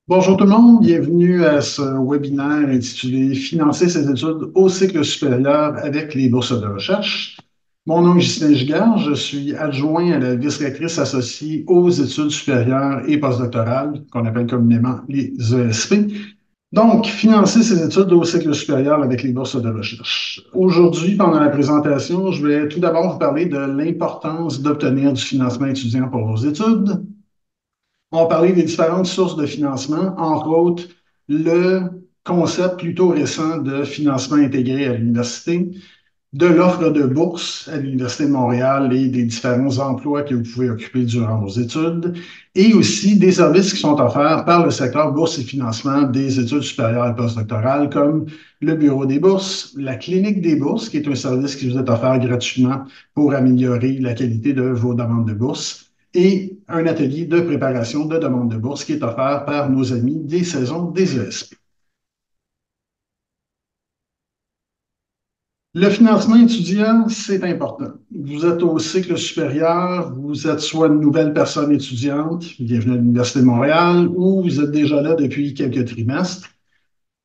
Bonjour tout le monde, bienvenue à ce webinaire intitulé Financer ses études au cycle supérieur avec les bourses de recherche. Mon nom est Ghislain Giguère, je suis adjoint à la vice-rectrice associée aux études supérieures et postdoctorales, qu'on appelle communément les ESP. Donc, financer ses études au cycle supérieur avec les bourses de recherche. Aujourd'hui, pendant la présentation, je vais tout d'abord vous parler de l'importance d'obtenir du financement étudiant pour vos études. On va parler des différentes sources de financement, entre autres le concept plutôt récent de financement intégré à l'université, de l'offre de bourse à l'Université de Montréal et des différents emplois que vous pouvez occuper durant vos études, et aussi des services qui sont offerts par le secteur bourse et financement des études supérieures et postdoctorales, comme le Bureau des bourses, la Clinique des bourses, qui est un service qui vous est offert gratuitement pour améliorer la qualité de vos demandes de bourse, et un atelier de préparation de demandes de bourse qui est offert par nos amis des saisons des ESP. Le financement étudiant, c'est important. Vous êtes au cycle supérieur, vous êtes soit une nouvelle personne étudiante, bienvenue à l'Université de Montréal, ou vous êtes déjà là depuis quelques trimestres.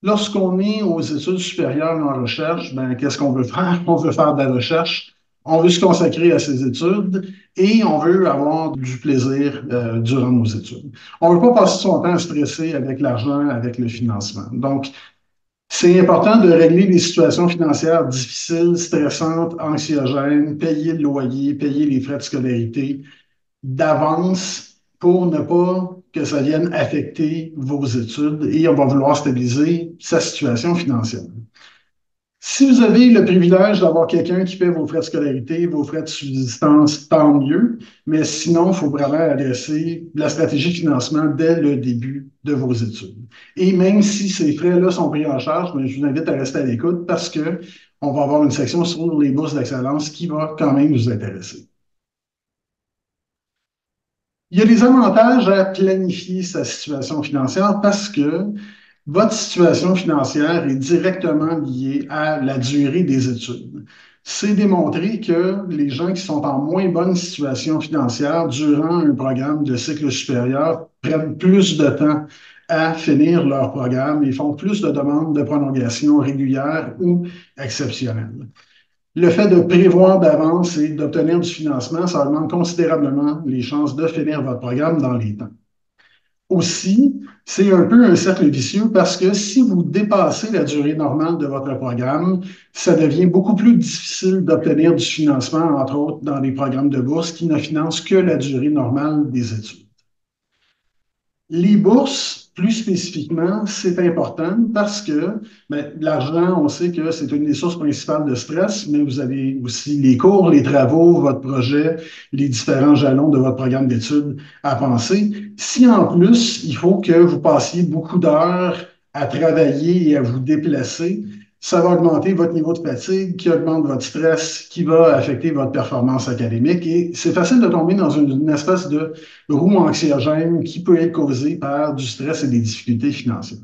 Lorsqu'on est aux études supérieures en recherche, ben, qu'est-ce qu'on veut faire? On veut faire de la recherche, on veut se consacrer à ses études et on veut avoir du plaisir durant nos études. On ne veut pas passer son temps à stresser avec l'argent, avec le financement. Donc, c'est important de régler les situations financières difficiles, stressantes, anxiogènes, payer le loyer, payer les frais de scolarité d'avance pour ne pas que ça vienne affecter vos études et on va vouloir stabiliser sa situation financière. Si vous avez le privilège d'avoir quelqu'un qui paie vos frais de scolarité, vos frais de subsistance, tant mieux. Mais sinon, il faut vraiment adresser la stratégie de financement dès le début de vos études. Et même si ces frais-là sont pris en charge, mais je vous invite à rester à l'écoute parce que on va avoir une section sur les bourses d'excellence qui va quand même vous intéresser. Il y a des avantages à planifier sa situation financière parce que votre situation financière est directement liée à la durée des études. C'est démontré que les gens qui sont en moins bonne situation financière durant un programme de cycle supérieur prennent plus de temps à finir leur programme et font plus de demandes de prolongation régulière ou exceptionnelle. Le fait de prévoir d'avance et d'obtenir du financement, ça augmente considérablement les chances de finir votre programme dans les temps. Aussi, c'est un peu un cercle vicieux parce que si vous dépassez la durée normale de votre programme, ça devient beaucoup plus difficile d'obtenir du financement, entre autres dans les programmes de bourse qui ne financent que la durée normale des études. Les bourses, plus spécifiquement, c'est important parce que l'argent, on sait que c'est une des sources principales de stress, mais vous avez aussi les cours, les travaux, votre projet, les différents jalons de votre programme d'études à penser. Si en plus, il faut que vous passiez beaucoup d'heures à travailler et à vous déplacer, ça va augmenter votre niveau de fatigue, qui augmente votre stress, qui va affecter votre performance académique. Et c'est facile de tomber dans une espèce de roue anxiogène qui peut être causée par du stress et des difficultés financières.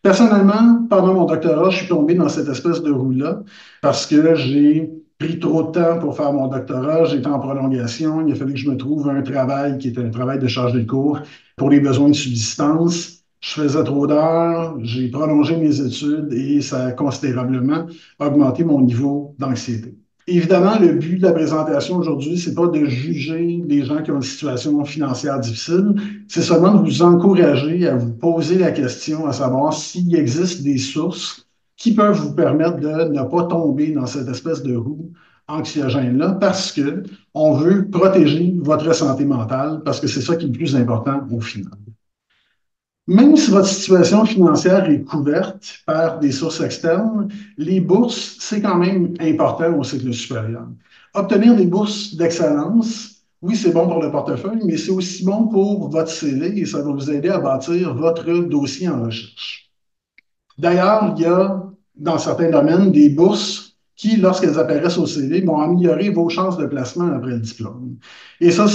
Personnellement, pendant mon doctorat, je suis tombé dans cette espèce de roue-là parce que j'ai pris trop de temps pour faire mon doctorat, j'étais en prolongation, il a fallu que je me trouve un travail qui était un travail de charge de cours pour les besoins de subsistance. Je faisais trop d'heures, j'ai prolongé mes études et ça a considérablement augmenté mon niveau d'anxiété. Évidemment, le but de la présentation aujourd'hui, c'est pas de juger les gens qui ont une situation financière difficile, c'est seulement de vous encourager à vous poser la question à savoir s'il existe des sources qui peuvent vous permettre de ne pas tomber dans cette espèce de roue anxiogène-là parce que on veut protéger votre santé mentale parce que c'est ça qui est le plus important au final. Même si votre situation financière est couverte par des sources externes, les bourses, c'est quand même important au cycle supérieur. Obtenir des bourses d'excellence, oui, c'est bon pour le portefeuille, mais c'est aussi bon pour votre CV et ça va vous aider à bâtir votre dossier en recherche. D'ailleurs, il y a dans certains domaines des bourses qui, lorsqu'elles apparaissent au CV, vont améliorer vos chances de placement après le diplôme. Et ça,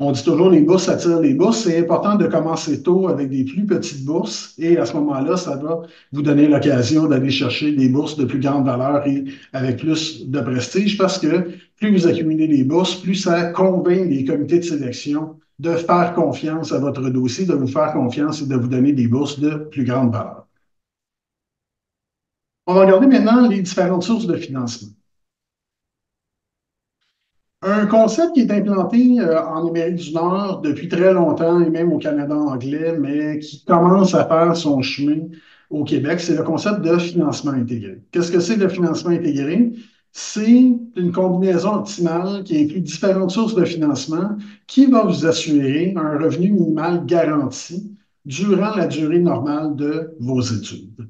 on dit toujours les bourses attirent les bourses. C'est important de commencer tôt avec des plus petites bourses et à ce moment-là, ça va vous donner l'occasion d'aller chercher des bourses de plus grande valeur et avec plus de prestige parce que plus vous accumulez des bourses, plus ça convainc les comités de sélection de faire confiance à votre dossier, de vous faire confiance et de vous donner des bourses de plus grande valeur. On va regarder maintenant les différentes sources de financement. Un concept qui est implanté en Amérique du Nord depuis très longtemps et même au Canada anglais, mais qui commence à faire son chemin au Québec, c'est le concept de financement intégré. Qu'est-ce que c'est le financement intégré? C'est une combinaison optimale qui inclut différentes sources de financement qui va vous assurer un revenu minimal garanti durant la durée normale de vos études.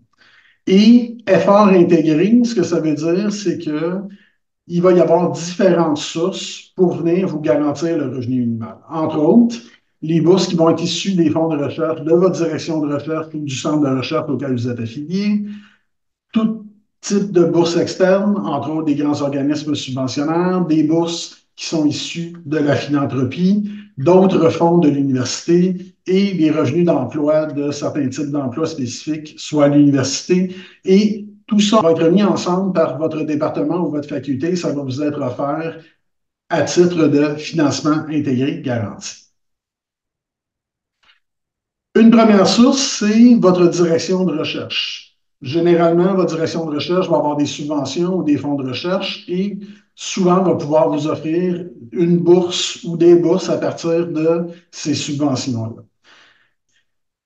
Et effort intégré, ce que ça veut dire, c'est que il va y avoir différentes sources pour venir vous garantir le revenu minimal. Entre autres, les bourses qui vont être issues des fonds de recherche de votre direction de recherche ou du centre de recherche auquel vous êtes affilié, tout type de bourses externes, entre autres des grands organismes subventionnaires, des bourses qui sont issues de la philanthropie, d'autres fonds de l'université et les revenus d'emploi de certains types d'emplois spécifiques, soit à l'université. Et tout ça va être mis ensemble par votre département ou votre faculté. Ça va vous être offert à titre de financement intégré garanti. Une première source, c'est votre direction de recherche. Généralement, votre direction de recherche va avoir des subventions ou des fonds de recherche et souvent va pouvoir vous offrir une bourse ou des bourses à partir de ces subventions-là.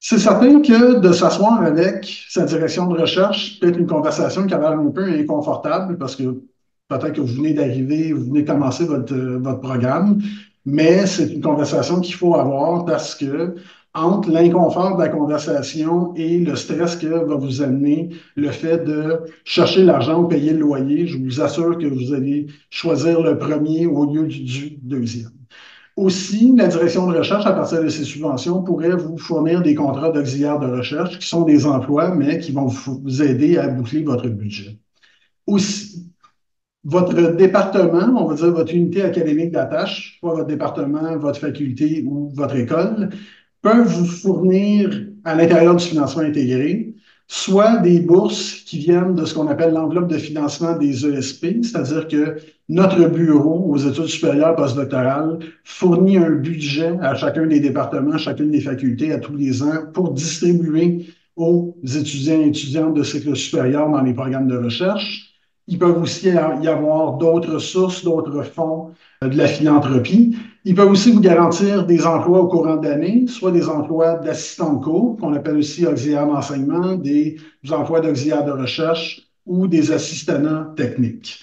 C'est certain que de s'asseoir avec sa direction de recherche, peut-être une conversation qui a l'air un peu inconfortable parce que peut-être que vous venez d'arriver, vous venez de commencer votre programme, mais c'est une conversation qu'il faut avoir parce que entre l'inconfort de la conversation et le stress que va vous amener le fait de chercher l'argent ou payer le loyer, je vous assure que vous allez choisir le premier au lieu du deuxième. Aussi, la direction de recherche, à partir de ces subventions, pourrait vous fournir des contrats d'auxiliaire de recherche qui sont des emplois, mais qui vont vous aider à boucler votre budget. Aussi, votre département, on va dire votre unité académique d'attache, soit votre département, votre faculté ou votre école, peuvent vous fournir à l'intérieur du financement intégré soit des bourses qui viennent de ce qu'on appelle l'enveloppe de financement des ESP, c'est-à-dire que notre bureau aux études supérieures postdoctorales fournit un budget à chacun des départements, chacune des facultés à tous les ans pour distribuer aux étudiants et étudiantes de cycle supérieur dans les programmes de recherche. Il peut aussi y avoir d'autres sources, d'autres fonds de la philanthropie. Ils peuvent aussi vous garantir des emplois au courant de l'année, soit des emplois d'assistant de cours, qu'on appelle aussi auxiliaires d'enseignement, des emplois d'auxiliaires de recherche ou des assistants techniques.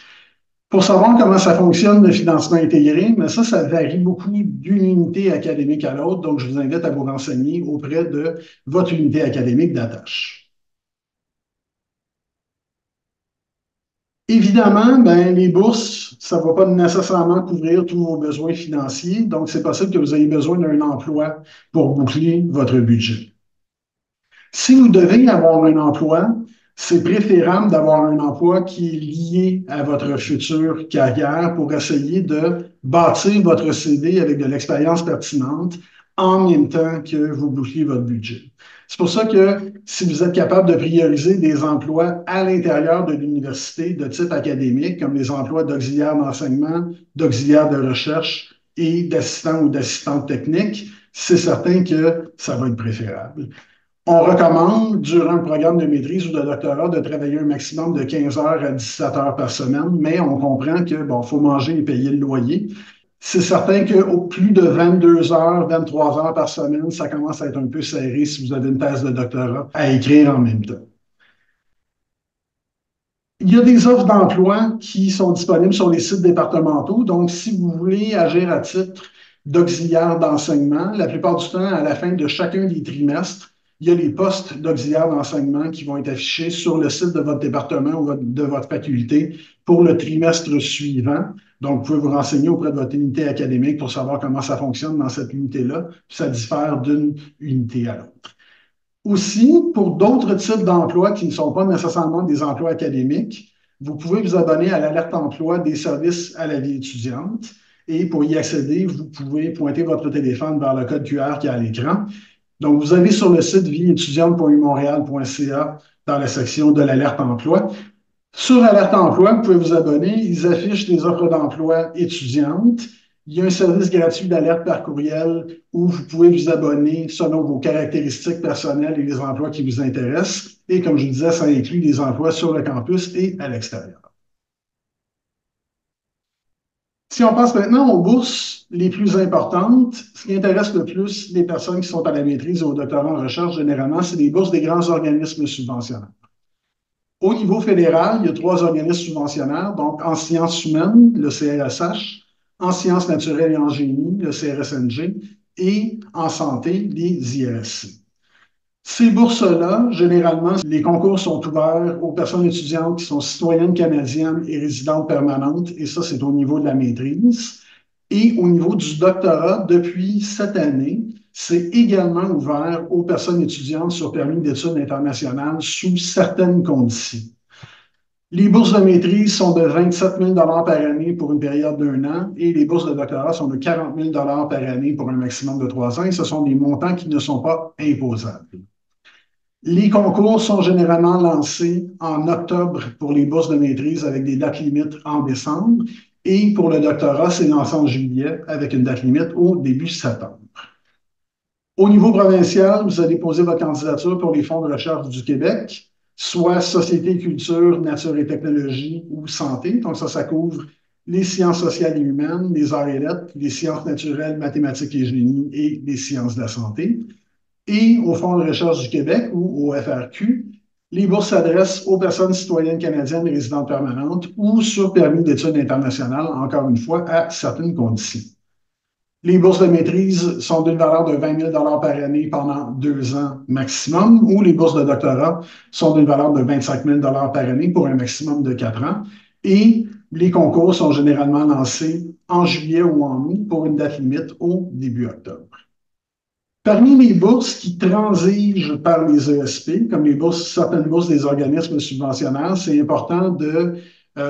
Pour savoir comment ça fonctionne, le financement intégré, mais ça varie beaucoup d'une unité académique à l'autre, donc je vous invite à vous renseigner auprès de votre unité académique d'attache. Évidemment, ben, les bourses, ça ne va pas nécessairement couvrir tous vos besoins financiers, donc c'est possible que vous ayez besoin d'un emploi pour boucler votre budget. Si vous devez avoir un emploi, c'est préférable d'avoir un emploi qui est lié à votre future carrière pour essayer de bâtir votre CV avec de l'expérience pertinente en même temps que vous boucliez votre budget. C'est pour ça que si vous êtes capable de prioriser des emplois à l'intérieur de l'université de type académique, comme les emplois d'auxiliaire d'enseignement, d'auxiliaire de recherche et d'assistant ou d'assistante technique, c'est certain que ça va être préférable. On recommande, durant le programme de maîtrise ou de doctorat, de travailler un maximum de 15 heures à 17 heures par semaine, mais on comprend que, bon, faut manger et payer le loyer. C'est certain qu'au plus de 22 heures, 23 heures par semaine, ça commence à être un peu serré si vous avez une thèse de doctorat à écrire en même temps. Il y a des offres d'emploi qui sont disponibles sur les sites départementaux. Donc, si vous voulez agir à titre d'auxiliaire d'enseignement, la plupart du temps, à la fin de chacun des trimestres, il y a les postes d'auxiliaire d'enseignement qui vont être affichés sur le site de votre département ou de votre faculté pour le trimestre suivant. Donc, vous pouvez vous renseigner auprès de votre unité académique pour savoir comment ça fonctionne dans cette unité-là. Ça diffère d'une unité à l'autre. Aussi, pour d'autres types d'emplois qui ne sont pas nécessairement des emplois académiques, vous pouvez vous abonner à l'alerte emploi des services à la vie étudiante. Et pour y accéder, vous pouvez pointer votre téléphone vers le code QR qui est à l'écran. Donc, vous allez sur le site vieétudiante.umontréal.ca dans la section de l'alerte emploi. Sur Alerte emploi, vous pouvez vous abonner. Ils affichent des offres d'emploi étudiantes Il y a un service gratuit d'alerte par courriel où vous pouvez vous abonner selon vos caractéristiques personnelles et les emplois qui vous intéressent. Et comme je vous disais, ça inclut des emplois sur le campus et à l'extérieur. Si on passe maintenant aux bourses les plus importantes, ce qui intéresse le plus les personnes qui sont à la maîtrise ou au doctorat en recherche, généralement, c'est les bourses des grands organismes subventionnaires. Au niveau fédéral, il y a trois organismes subventionnaires, donc en sciences humaines, le CRSH, en sciences naturelles et en génie, le CRSNG, et en santé, les IRSC. Ces bourses-là, généralement, les concours sont ouverts aux personnes étudiantes qui sont citoyennes canadiennes et résidentes permanentes, et ça, c'est au niveau de la maîtrise. Et au niveau du doctorat, depuis cette année, c'est également ouvert aux personnes étudiantes sur permis d'études internationales sous certaines conditions. Les bourses de maîtrise sont de 27 000 par année pour une période d'un an et les bourses de doctorat sont de 40 000 par année pour un maximum de 3 ans. Et ce sont des montants qui ne sont pas imposables. Les concours sont généralement lancés en octobre pour les bourses de maîtrise avec des dates limites en décembre. Et pour le doctorat, c'est lancé en juillet avec une date limite au début septembre. Au niveau provincial, vous allez poser votre candidature pour les fonds de recherche du Québec, soit Société, Culture, Nature et Technologie ou Santé. Donc ça couvre les sciences sociales et humaines, les arts et lettres, les sciences naturelles, mathématiques et génie et les sciences de la santé. Et au Fonds de recherche du Québec ou au FRQ, les bourses s'adressent aux personnes citoyennes canadiennes résidentes permanentes ou sur permis d'études internationales, encore une fois, à certaines conditions. Les bourses de maîtrise sont d'une valeur de 20 000 par année pendant 2 ans maximum, ou les bourses de doctorat sont d'une valeur de 25 000 par année pour un maximum de 4 ans. Et les concours sont généralement lancés en juillet ou en août pour une date limite au début octobre. Parmi les bourses qui transigent par les ESP, comme certaines bourses des organismes subventionnaires, c'est important de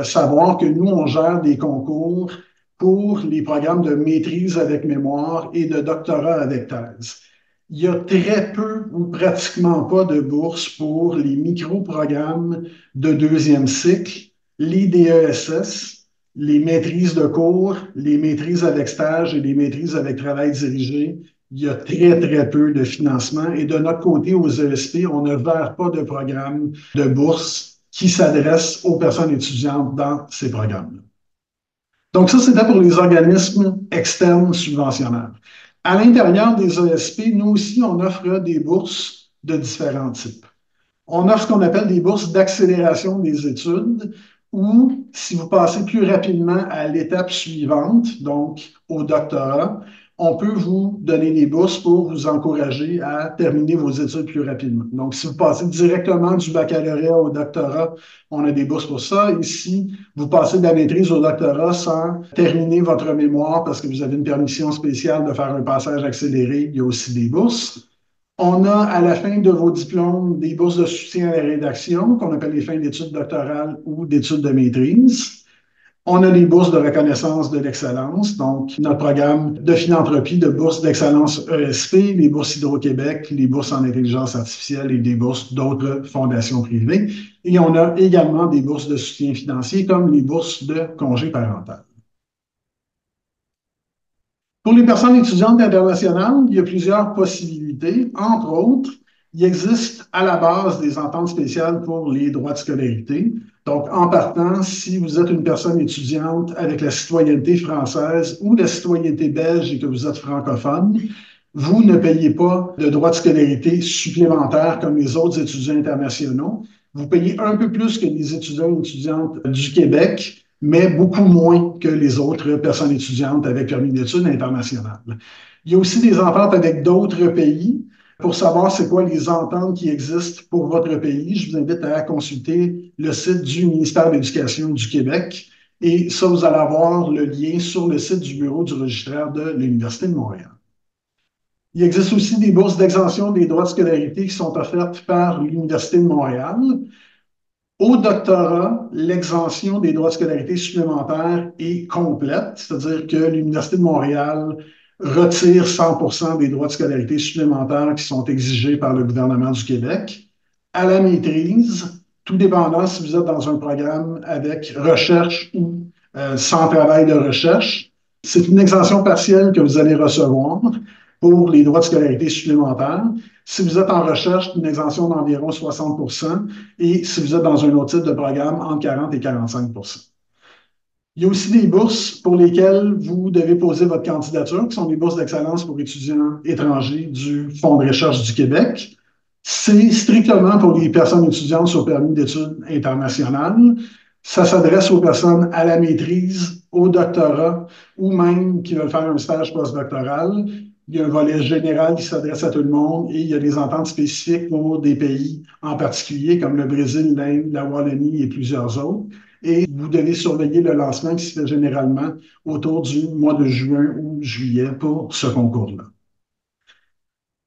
savoir que nous, on gère des concours pour les programmes de maîtrise avec mémoire et de doctorat avec thèse. Il y a très peu ou pratiquement pas de bourses pour les micro-programmes de deuxième cycle, les DESS, les maîtrises de cours, les maîtrises avec stage et les maîtrises avec travail dirigé. Il y a très, très peu de financement. Et de notre côté, aux ESP, on ne verse pas de programme de bourse qui s'adresse aux personnes étudiantes dans ces programmes-là. Donc ça, c'était pour les organismes externes subventionnaires. À l'intérieur des ESP, nous aussi, on offre des bourses de différents types. On offre ce qu'on appelle des bourses d'accélération des études, ou si vous passez plus rapidement à l'étape suivante, donc au doctorat, on peut vous donner des bourses pour vous encourager à terminer vos études plus rapidement. Donc, si vous passez directement du baccalauréat au doctorat, on a des bourses pour ça. Et si vous passez de la maîtrise au doctorat sans terminer votre mémoire parce que vous avez une permission spéciale de faire un passage accéléré, il y a aussi des bourses. On a à la fin de vos diplômes des bourses de soutien à la rédaction, qu'on appelle les fins d'études doctorales ou d'études de maîtrise. On a des bourses de reconnaissance de l'excellence, donc notre programme de philanthropie de bourses d'excellence ESP, les bourses Hydro-Québec, les bourses en intelligence artificielle et des bourses d'autres fondations privées. Et on a également des bourses de soutien financier comme les bourses de congé parental. Pour les personnes étudiantes internationales, il y a plusieurs possibilités. Entre autres, il existe à la base des ententes spéciales pour les droits de scolarité. Donc, en partant, si vous êtes une personne étudiante avec la citoyenneté française ou la citoyenneté belge et que vous êtes francophone, vous ne payez pas de droits de scolarité supplémentaires comme les autres étudiants internationaux. Vous payez un peu plus que les étudiants et étudiantes du Québec, mais beaucoup moins que les autres personnes étudiantes avec permis d'études internationales. Il y a aussi des ententes avec d'autres pays. Pour savoir c'est quoi les ententes qui existent pour votre pays, je vous invite à consulter le site du ministère de l'Éducation du Québec. Et ça, vous allez avoir le lien sur le site du bureau du registraire de l'Université de Montréal. Il existe aussi des bourses d'exemption des droits de scolarité qui sont offertes par l'Université de Montréal. Au doctorat, l'exemption des droits de scolarité supplémentaires est complète, c'est-à-dire que l'Université de Montréal retire 100% des droits de scolarité supplémentaires qui sont exigés par le gouvernement du Québec. À la maîtrise, tout dépendant si vous êtes dans un programme avec recherche ou sans travail de recherche, C'est une exemption partielle que vous allez recevoir pour les droits de scolarité supplémentaires. Si vous êtes en recherche, une exemption d'environ 60 et si vous êtes dans un autre type de programme, entre 40 et 45. Il y a aussi des bourses pour lesquelles vous devez poser votre candidature, qui sont des bourses d'excellence pour étudiants étrangers du Fonds de recherche du Québec. C'est strictement pour les personnes étudiantes sur permis d'études internationales. Ça s'adresse aux personnes à la maîtrise, au doctorat ou même qui veulent faire un stage postdoctoral. Il y a un volet général qui s'adresse à tout le monde et il y a des ententes spécifiques pour des pays en particulier comme le Brésil, l'Inde, la Wallonie et plusieurs autres. Et vous devez surveiller le lancement qui se fait généralement autour du mois de juin ou juillet pour ce concours-là.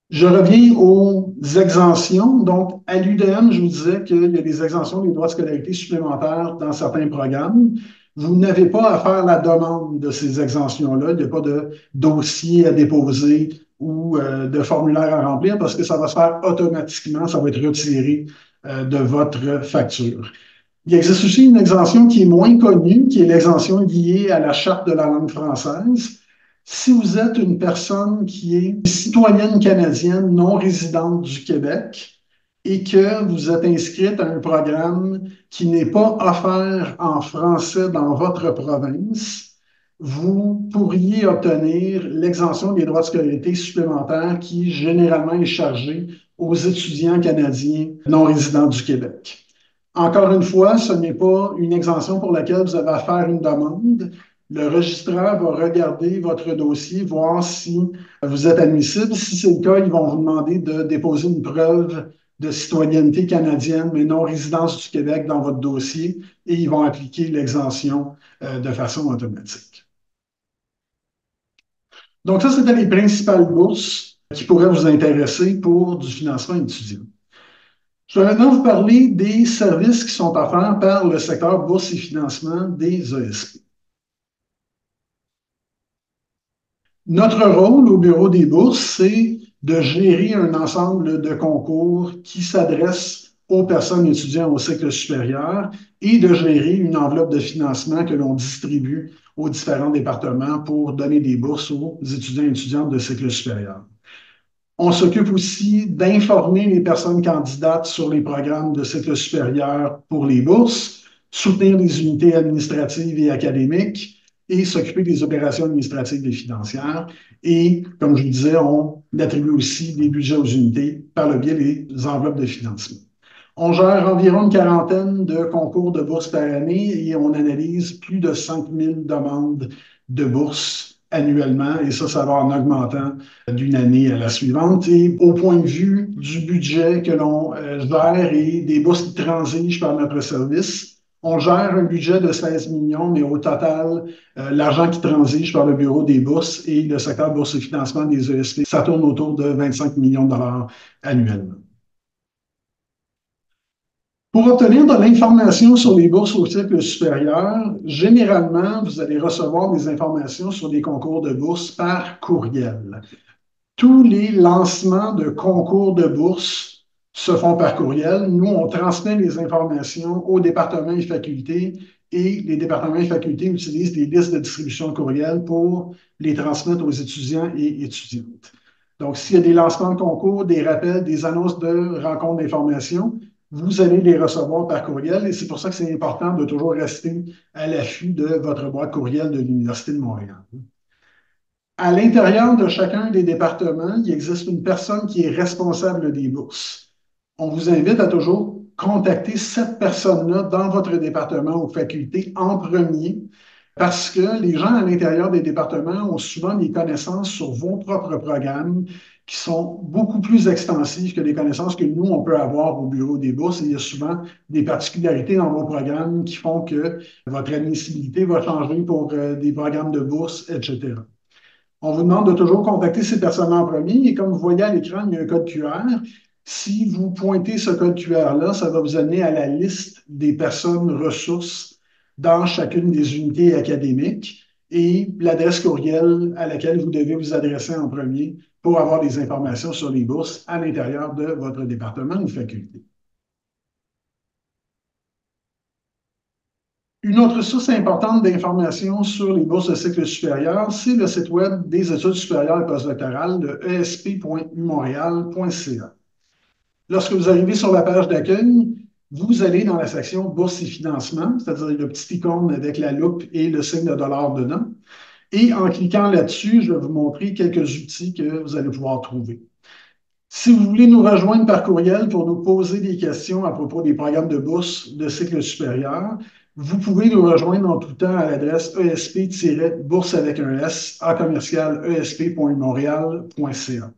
Je reviens aux exemptions. Donc, à l'UDM, je vous disais qu'il y a des exemptions des droits de scolarité supplémentaires dans certains programmes. Vous n'avez pas à faire la demande de ces exemptions-là. Il n'y a pas de dossier à déposer ou de formulaire à remplir parce que ça va se faire automatiquement. Ça va être retiré de votre facture. Il existe aussi une exemption qui est moins connue, qui est l'exemption liée à la Charte de la langue française. Si vous êtes une personne qui est citoyenne canadienne non résidente du Québec et que vous êtes inscrite à un programme qui n'est pas offert en français dans votre province, vous pourriez obtenir l'exemption des droits de scolarité supplémentaires qui généralement est chargée aux étudiants canadiens non résidents du Québec. Encore une fois, ce n'est pas une exemption pour laquelle vous avez à faire une demande. Le registraire va regarder votre dossier, voir si vous êtes admissible. Si c'est le cas, ils vont vous demander de déposer une preuve de citoyenneté canadienne, mais non résidence du Québec dans votre dossier, et ils vont appliquer l'exemption de façon automatique. Donc, ça, c'était les principales bourses qui pourraient vous intéresser pour du financement étudiant. Je vais maintenant vous parler des services qui sont offerts par le secteur bourse et financement des ESP. Notre rôle au Bureau des bourses, c'est de gérer un ensemble de concours qui s'adressent aux personnes étudiant au cycle supérieur et de gérer une enveloppe de financement que l'on distribue aux différents départements pour donner des bourses aux étudiants et étudiantes de cycle supérieur. On s'occupe aussi d'informer les personnes candidates sur les programmes de cycle supérieur pour les bourses, soutenir les unités administratives et académiques et s'occuper des opérations administratives et financières. Et, comme je vous disais, on attribue aussi des budgets aux unités par le biais des enveloppes de financement. On gère environ une quarantaine de concours de bourses par année et on analyse plus de 5000 demandes de bourses annuellement et ça va en augmentant d'une année à la suivante. Et au point de vue du budget que l'on gère et des bourses qui transigent par notre service, on gère un budget de 16 millions, mais au total, l'argent qui transige par le Bureau des bourses et le secteur bourse et financement des ESP, ça tourne autour de 25 millions de dollars annuellement. Pour obtenir de l'information sur les bourses au cycle supérieur, généralement, vous allez recevoir des informations sur les concours de bourse par courriel. Tous les lancements de concours de bourse se font par courriel. Nous, on transmet les informations aux départements et facultés et les départements et facultés utilisent des listes de distribution de courriel pour les transmettre aux étudiants et étudiantes. Donc, s'il y a des lancements de concours, des rappels, des annonces de rencontres d'information, vous allez les recevoir par courriel et c'est pour ça que c'est important de toujours rester à l'affût de votre boîte courriel de l'Université de Montréal. À l'intérieur de chacun des départements, il existe une personne qui est responsable des bourses. On vous invite à toujours contacter cette personne-là dans votre département ou faculté en premier parce que les gens à l'intérieur des départements ont souvent des connaissances sur vos propres programmes qui sont beaucoup plus extensives que les connaissances que nous, on peut avoir au bureau des bourses. Et il y a souvent des particularités dans vos programmes qui font que votre admissibilité va changer pour des programmes de bourse, etc. On vous demande de toujours contacter ces personnes en premier. Et comme vous voyez à l'écran, il y a un code QR. Si vous pointez ce code QR-là, ça va vous amener à la liste des personnes ressources dans chacune des unités académiques et l'adresse courriel à laquelle vous devez vous adresser en premier pour avoir des informations sur les bourses à l'intérieur de votre département ou faculté. Une autre source importante d'informations sur les bourses de cycle supérieur, c'est le site web des études supérieures et postdoctorales, le esp.umontréal.ca. Lorsque vous arrivez sur la page d'accueil, vous allez dans la section bourse et financement, c'est-à-dire le petit icône avec la loupe et le signe de dollar dedans. Et en cliquant là-dessus, je vais vous montrer quelques outils que vous allez pouvoir trouver. Si vous voulez nous rejoindre par courriel pour nous poser des questions à propos des programmes de bourse de cycle supérieur, vous pouvez nous rejoindre en tout temps à l'adresse esp-bourse avec un S à commercial esp.montréal.ca.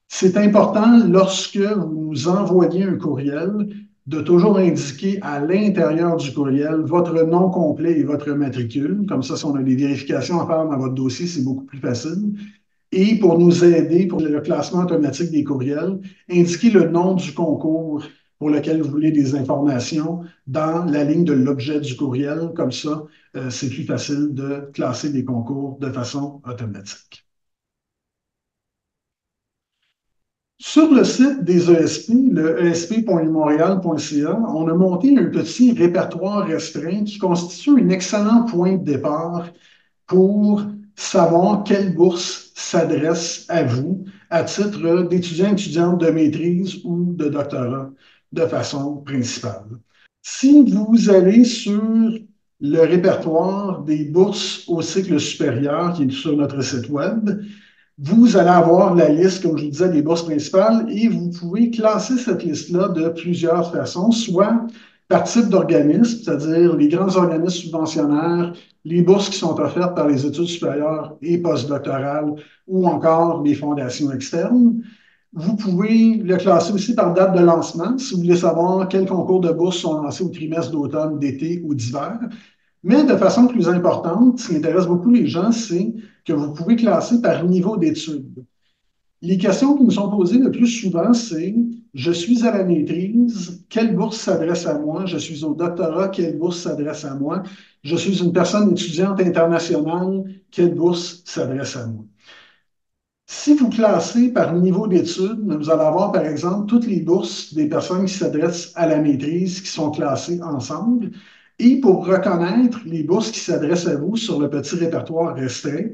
C'est important lorsque vous nous envoyez un courriel de toujours indiquer à l'intérieur du courriel votre nom complet et votre matricule. Comme ça, si on a des vérifications à faire dans votre dossier, c'est beaucoup plus facile. Et pour nous aider pour le classement automatique des courriels, indiquez le nom du concours pour lequel vous voulez des informations dans la ligne de l'objet du courriel. Comme ça, c'est plus facile de classer des concours de façon automatique. Sur le site des ESP, le esp.montréal.ca, on a monté un petit répertoire restreint qui constitue un excellent point de départ pour savoir quelle bourse s'adresse à vous à titre d'étudiant, étudiante de maîtrise ou de doctorat de façon principale. Si vous allez sur le répertoire des bourses au cycle supérieur qui est sur notre site web, vous allez avoir la liste, comme je vous disais, des bourses principales et vous pouvez classer cette liste-là de plusieurs façons, soit par type d'organisme, c'est-à-dire les grands organismes subventionnaires, les bourses qui sont offertes par les études supérieures et postdoctorales ou encore les fondations externes. Vous pouvez le classer aussi par date de lancement, si vous voulez savoir quels concours de bourses sont lancés au trimestre d'automne, d'été ou d'hiver. Mais de façon plus importante, ce qui intéresse beaucoup les gens, c'est que vous pouvez classer par niveau d'études. Les questions qui me sont posées le plus souvent, c'est je suis à la maîtrise, quelle bourse s'adresse à moi? Je suis au doctorat, quelle bourse s'adresse à moi? Je suis une personne étudiante internationale, quelle bourse s'adresse à moi? Si vous classez par niveau d'études, vous allez avoir, par exemple, toutes les bourses des personnes qui s'adressent à la maîtrise qui sont classées ensemble. Et pour reconnaître les bourses qui s'adressent à vous sur le petit répertoire restreint,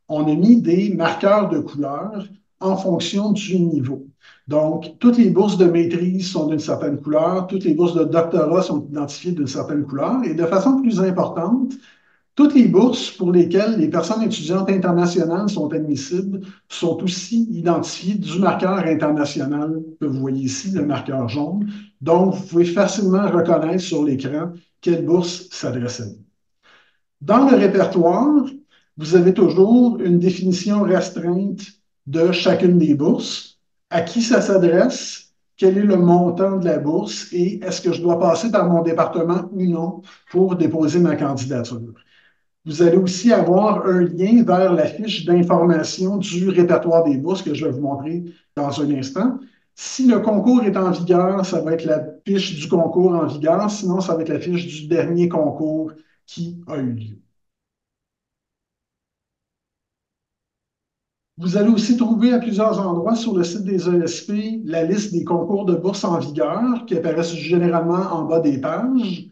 on a mis des marqueurs de couleur en fonction du niveau. Donc, toutes les bourses de maîtrise sont d'une certaine couleur, toutes les bourses de doctorat sont identifiées d'une certaine couleur. Et de façon plus importante, toutes les bourses pour lesquelles les personnes étudiantes internationales sont admissibles sont aussi identifiées du marqueur international que vous voyez ici, le marqueur jaune. Donc, vous pouvez facilement reconnaître sur l'écran quelle bourse s'adresse à vous. Dans le répertoire, vous avez toujours une définition restreinte de chacune des bourses, à qui ça s'adresse, quel est le montant de la bourse et est-ce que je dois passer par mon département ou non pour déposer ma candidature. Vous allez aussi avoir un lien vers la fiche d'information du répertoire des bourses que je vais vous montrer dans un instant. Si le concours est en vigueur, ça va être la fiche du concours en vigueur. Sinon, ça va être la fiche du dernier concours qui a eu lieu. Vous allez aussi trouver à plusieurs endroits sur le site des ESP la liste des concours de bourse en vigueur qui apparaissent généralement en bas des pages.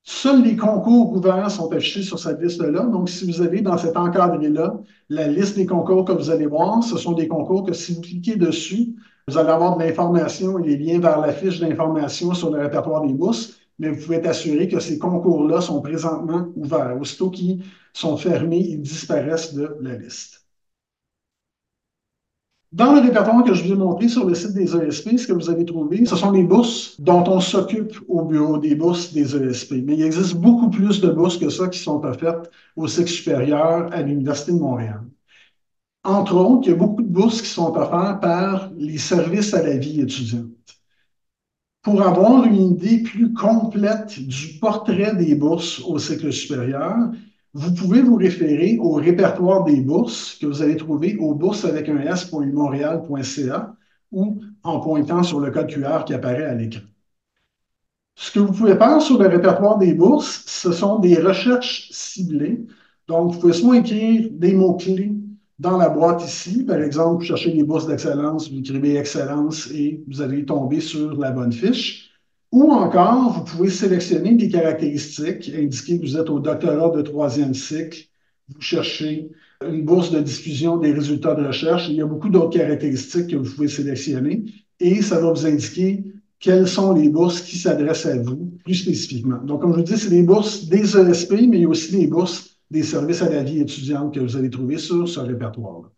Seuls les concours ouverts sont affichés sur cette liste-là. Donc, si vous allez dans cet encadré-là, la liste des concours que vous allez voir, ce sont des concours que si vous cliquez dessus, vous allez avoir de l'information et les liens vers la fiche d'information sur le répertoire des bourses, mais vous pouvez être assuré que ces concours-là sont présentement ouverts. Aussitôt qu'ils sont fermés, ils disparaissent de la liste. Dans le répertoire que je vous ai montré sur le site des ESP, ce que vous allez trouver, ce sont les bourses dont on s'occupe au bureau des bourses des ESP. Mais il existe beaucoup plus de bourses que ça qui sont offertes au cycle supérieur à l'Université de Montréal. Entre autres, il y a beaucoup de bourses qui sont offertes par les services à la vie étudiante. Pour avoir une idée plus complète du portrait des bourses au cycle supérieur, vous pouvez vous référer au répertoire des bourses que vous allez trouver aux bourses avec un s.montréal.ca ou en pointant sur le code QR qui apparaît à l'écran. Ce que vous pouvez faire sur le répertoire des bourses, ce sont des recherches ciblées. Donc, vous pouvez soit écrire des mots-clés dans la boîte ici. Par exemple, vous cherchez les bourses d'excellence, vous écrivez excellence et vous allez tomber sur la bonne fiche. Ou encore, vous pouvez sélectionner des caractéristiques, indiquer que vous êtes au doctorat de troisième cycle, vous cherchez une bourse de diffusion des résultats de recherche. Il y a beaucoup d'autres caractéristiques que vous pouvez sélectionner et ça va vous indiquer quelles sont les bourses qui s'adressent à vous plus spécifiquement. Donc, comme je vous dis, c'est des bourses des ESP, mais il y a aussi des bourses des services à la vie étudiante que vous allez trouver sur ce répertoire-là.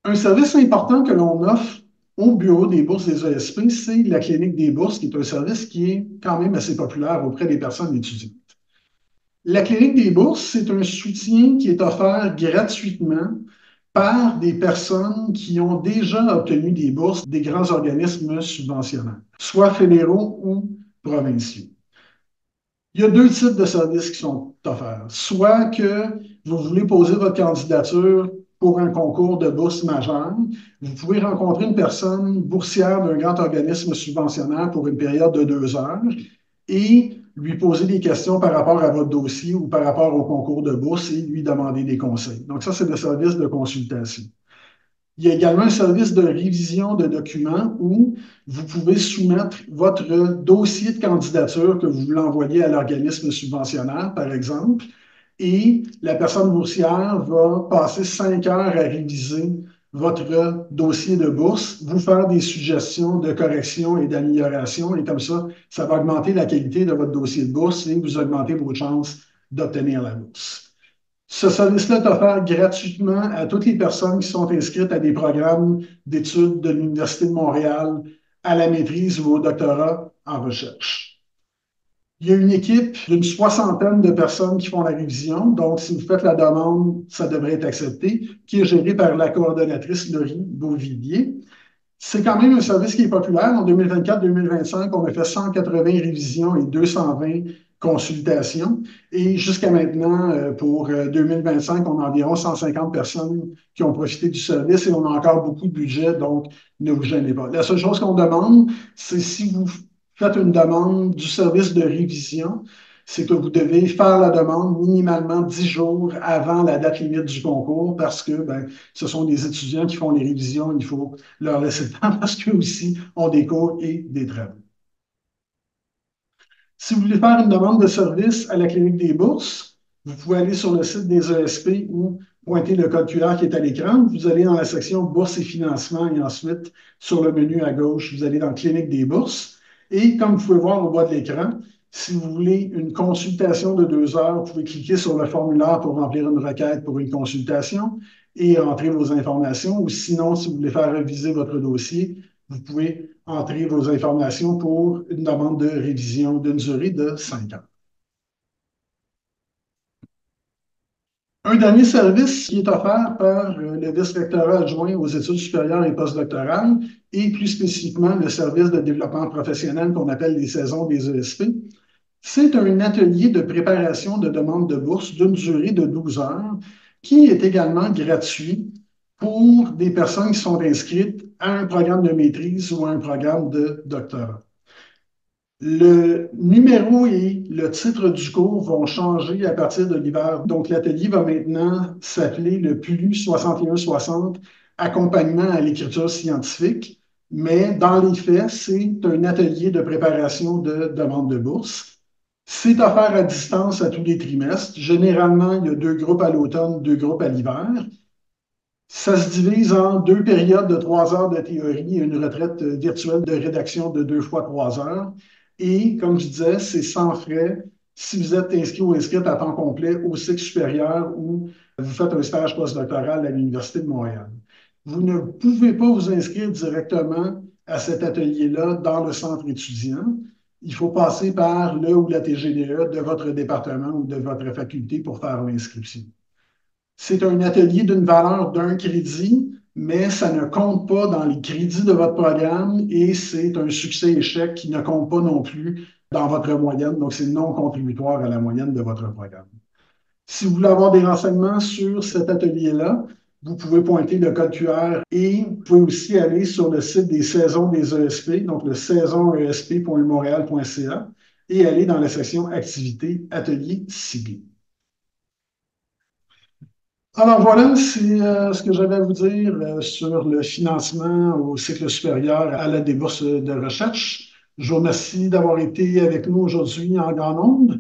Un service important que l'on offre au bureau des bourses des ESP, c'est la clinique des bourses, qui est un service qui est quand même assez populaire auprès des personnes étudiantes. La clinique des bourses, c'est un soutien qui est offert gratuitement par des personnes qui ont déjà obtenu des bourses des grands organismes subventionnants, soit fédéraux ou provinciaux. Il y a deux types de services qui sont offerts. Soit que vous voulez poser votre candidature pour un concours de bourse majeure, vous pouvez rencontrer une personne boursière d'un grand organisme subventionnaire pour une période de 2 heures et lui poser des questions par rapport à votre dossier ou par rapport au concours de bourse et lui demander des conseils. Donc ça, c'est le service de consultation. Il y a également un service de révision de documents où vous pouvez soumettre votre dossier de candidature que vous voulez envoyer à l'organisme subventionnaire, par exemple, et la personne boursière va passer 5 heures à réviser votre dossier de bourse, vous faire des suggestions de correction et d'amélioration, et comme ça va augmenter la qualité de votre dossier de bourse et vous augmenter vos chances d'obtenir la bourse. Ce service-là est offert gratuitement à toutes les personnes qui sont inscrites à des programmes d'études de l'Université de Montréal à la maîtrise ou au doctorat en recherche. Il y a une équipe d'une soixantaine de personnes qui font la révision. Donc, si vous faites la demande, ça devrait être accepté, qui est gérée par la coordonnatrice Laurie Beauvillier. C'est quand même un service qui est populaire. En 2024-2025, on a fait 180 révisions et 220 consultations. Et jusqu'à maintenant, pour 2025, on a environ 150 personnes qui ont profité du service et on a encore beaucoup de budget, donc ne vous gênez pas. La seule chose qu'on demande, c'est si vous faites une demande du service de révision, c'est que vous devez faire la demande minimalement 10 jours avant la date limite du concours parce que ben, ce sont des étudiants qui font les révisions. Il faut leur laisser le temps parce qu'eux aussi ont des cours et des travaux. Si vous voulez faire une demande de service à la clinique des bourses, vous pouvez aller sur le site des ESP ou pointer le code QR qui est à l'écran. Vous allez dans la section bourses et financement et ensuite, sur le menu à gauche, vous allez dans clinique des bourses. Et comme vous pouvez voir au bas de l'écran, si vous voulez une consultation de 2 heures, vous pouvez cliquer sur le formulaire pour remplir une requête pour une consultation et entrer vos informations. Ou sinon, si vous voulez faire réviser votre dossier, vous pouvez entrer vos informations pour une demande de révision d'une durée de 5 ans. Un dernier service qui est offert par le vice-rectorat adjoint aux études supérieures et postdoctorales et plus spécifiquement le service de développement professionnel qu'on appelle les saisons des ESP, c'est un atelier de préparation de demande de bourse d'une durée de 12 heures qui est également gratuit pour des personnes qui sont inscrites à un programme de maîtrise ou à un programme de doctorat. Le numéro et le titre du cours vont changer à partir de l'hiver. Donc, l'atelier va maintenant s'appeler le PLU 6160, accompagnement à l'écriture scientifique. Mais dans les faits, c'est un atelier de préparation de demande de bourse. C'est offert à distance à tous les trimestres. Généralement, il y a 2 groupes à l'automne, 2 groupes à l'hiver. Ça se divise en 2 périodes de 3 heures de théorie et une retraite virtuelle de rédaction de 2 fois 3 heures. Et comme je disais, c'est sans frais si vous êtes inscrit ou inscrite à temps complet au cycle supérieur ou vous faites un stage postdoctoral à l'Université de Montréal. Vous ne pouvez pas vous inscrire directement à cet atelier-là dans le centre étudiant. Il faut passer par le ou la TGDE de votre département ou de votre faculté pour faire l'inscription. C'est un atelier d'une valeur d'1 crédit, mais ça ne compte pas dans les crédits de votre programme et c'est un succès-échec qui ne compte pas non plus dans votre moyenne. Donc, c'est non contributoire à la moyenne de votre programme. Si vous voulez avoir des renseignements sur cet atelier-là, vous pouvez pointer le code QR et vous pouvez aussi aller sur le site des saisons des ESP, donc le saisonESP.montréal.ca et aller dans la section activités, ateliers ciblés. Alors voilà, c'est ce que j'avais à vous dire sur le financement au cycle supérieur à l'aide des bourses de recherche. Je vous remercie d'avoir été avec nous aujourd'hui en grand nombre.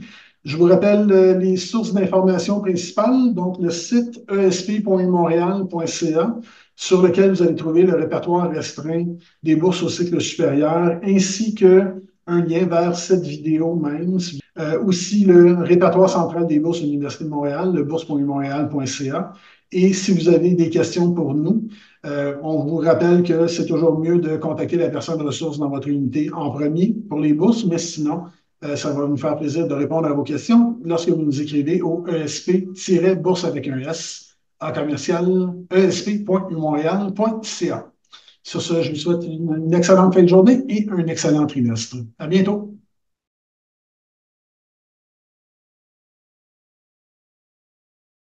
Je vous rappelle les sources d'information principales, donc le site esp.montréal.ca, sur lequel vous allez trouver le répertoire restreint des bourses au cycle supérieur, ainsi que un lien vers cette vidéo même. Aussi le répertoire central des bourses de l'Université de Montréal, le bourse.montréal.ca. Et si vous avez des questions pour nous, on vous rappelle que c'est toujours mieux de contacter la personne ressource dans votre unité en premier pour les bourses, mais sinon, ça va nous faire plaisir de répondre à vos questions lorsque vous nous écrivez au ESP-bourse avec un S à commercial esp.montréal.ca. Sur ce, je vous souhaite une excellente fin de journée et un excellent trimestre. À bientôt.